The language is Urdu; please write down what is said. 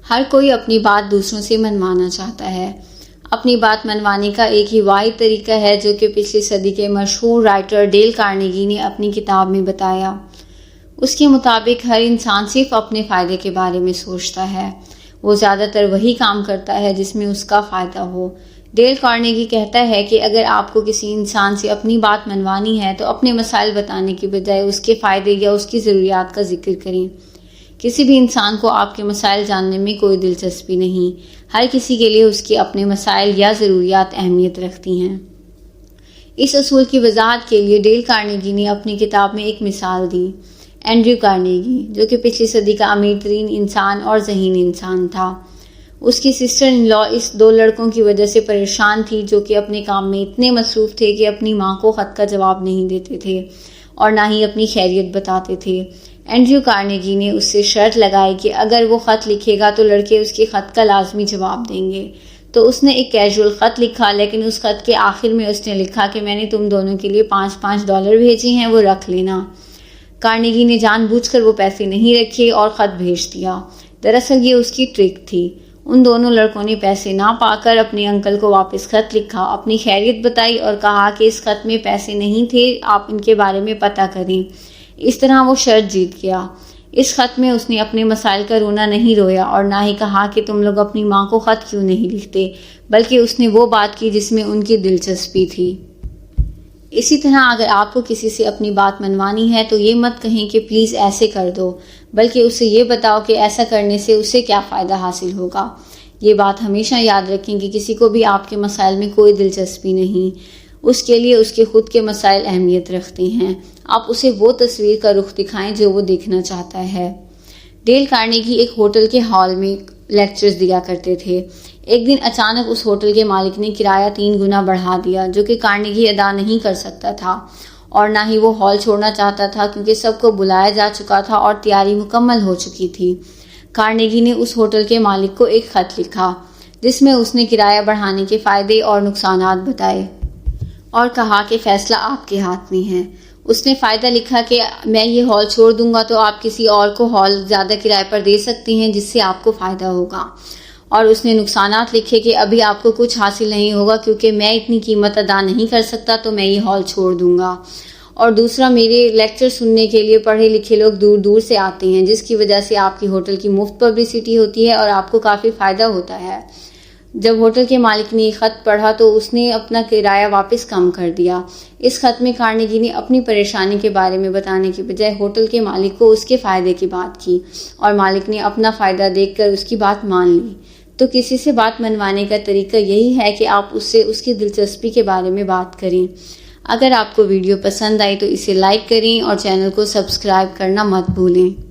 ہر کوئی اپنی بات دوسروں سے منوانا چاہتا ہے۔ اپنی بات منوانے کا ایک ہی واحد طریقہ ہے جو کہ پچھلی صدی کے مشہور رائٹر ڈیل کارنیگی نے اپنی کتاب میں بتایا۔ اس کے مطابق ہر انسان صرف اپنے فائدے کے بارے میں سوچتا ہے۔ وہ زیادہ تر وہی کام کرتا ہے جس میں اس کا فائدہ ہو۔ ڈیل کارنیگی کہتا ہے کہ اگر آپ کو کسی انسان سے اپنی بات منوانی ہے تو اپنے مسائل بتانے کی بجائے اس کے فائدے یا اس کی ضروریات کا ذکر کریں۔ کسی بھی انسان کو آپ کے مسائل جاننے میں کوئی دلچسپی نہیں۔ ہر کسی کے لیے اس کے اپنے مسائل یا ضروریات اہمیت رکھتی ہیں۔ اس اصول کی وضاحت کے لیے ڈیل کارنیگی نے اپنی کتاب میں ایک مثال دی۔ اینڈریو کارنیگی، جو کہ پچھلی صدی کا امیر ترین انسان اور ذہین انسان تھا، اس کی سسٹر ان لا اس دو لڑکوں کی وجہ سے پریشان تھی جو کہ اپنے کام میں اتنے مصروف تھے کہ اپنی ماں کو خط کا جواب نہیں دیتے تھے اور نہ ہی اپنی خیریت بتاتے تھے۔ اینڈریو کارنیگی نے اس سے شرط لگائی کہ اگر وہ خط لکھے گا تو لڑکے اس کے خط کا لازمی جواب دیں گے۔ تو اس نے ایک کیجول خط لکھا، لیکن اس خط کے آخر میں اس نے لکھا کہ میں نے تم دونوں کے لیے $5 بھیجے ہیں، وہ رکھ لینا۔ کارنیگی نے جان بوجھ کر وہ پیسے نہیں رکھے اور خط بھیج دیا۔ دراصل یہ اس کی ٹرک تھی۔ ان دونوں لڑکوں نے پیسے نہ پا کر اپنے انکل کو واپس خط لکھا، اپنی خیریت بتائی اور کہا کہ اس خط میں پیسے نہیں تھے، آپ ان کے بارے میں پتہ کریں۔ اس طرح وہ شرط جیت گیا۔ اس خط میں اس نے اپنے مسائل کا رونا نہیں رویا اور نہ ہی کہا کہ تم لوگ اپنی ماں کو خط کیوں نہیں لکھتے، بلکہ اس نے وہ بات کی جس میں ان کی دلچسپی تھی۔ اسی طرح اگر آپ کو کسی سے اپنی بات منوانی ہے تو یہ مت کہیں کہ پلیز ایسے کر دو، بلکہ اسے یہ بتاؤ کہ ایسا کرنے سے اسے کیا فائدہ حاصل ہوگا۔ یہ بات ہمیشہ یاد رکھیں کہ کسی کو بھی آپ کے مسائل میں کوئی دلچسپی نہیں، اس کے لیے اس کے خود کے مسائل اہمیت رکھتے ہیں۔ آپ اسے وہ تصویر کا رخ دکھائیں جو وہ دیکھنا چاہتا ہے۔ ڈیل کارنیگی ایک ہوٹل کے ہال میں لیکچرز دیا کرتے تھے۔ ایک دن اچانک اس ہوٹل کے مالک نے کرایہ 3 گنا بڑھا دیا، جو کہ کارنیگی ادا نہیں کر سکتا تھا اور نہ ہی وہ ہال چھوڑنا چاہتا تھا کیونکہ سب کو بلایا جا چکا تھا اور تیاری مکمل ہو چکی تھی۔ کارنیگی نے اس ہوٹل کے مالک کو ایک خط لکھا جس میں اس نے کرایہ بڑھانے کے فائدے اور نقصانات بتائے اور کہا کہ فیصلہ آپ کے ہاتھ میں ہے۔ اس نے فائدہ لکھا کہ میں یہ ہال چھوڑ دوں گا تو آپ کسی اور کو ہال زیادہ کرائے پر دے سکتے ہیں جس سے آپ کو فائدہ ہوگا، اور اس نے نقصانات لکھے کہ ابھی آپ کو کچھ حاصل نہیں ہوگا کیونکہ میں اتنی قیمت ادا نہیں کر سکتا تو میں یہ ہال چھوڑ دوں گا، اور دوسرا میرے لیکچر سننے کے لیے پڑھے لکھے لوگ دور دور سے آتے ہیں جس کی وجہ سے آپ کی ہوٹل کی مفت پبلسٹی ہوتی ہے اور آپ کو کافی فائدہ ہوتا ہے۔ جب ہوٹل کے مالک نے یہ خط پڑھا تو اس نے اپنا کرایہ واپس کم کر دیا۔ اس خط میں کارنیگی نے اپنی پریشانی کے بارے میں بتانے کے بجائے ہوٹل کے مالک کو اس کے فائدے کی بات کی اور مالک نے اپنا فائدہ دیکھ کر اس کی بات مان لی۔ تو کسی سے بات منوانے کا طریقہ یہی ہے کہ آپ اس سے اس کی دلچسپی کے بارے میں بات کریں۔ اگر آپ کو ویڈیو پسند آئی تو اسے لائک کریں اور چینل کو سبسکرائب کرنا مت بھولیں۔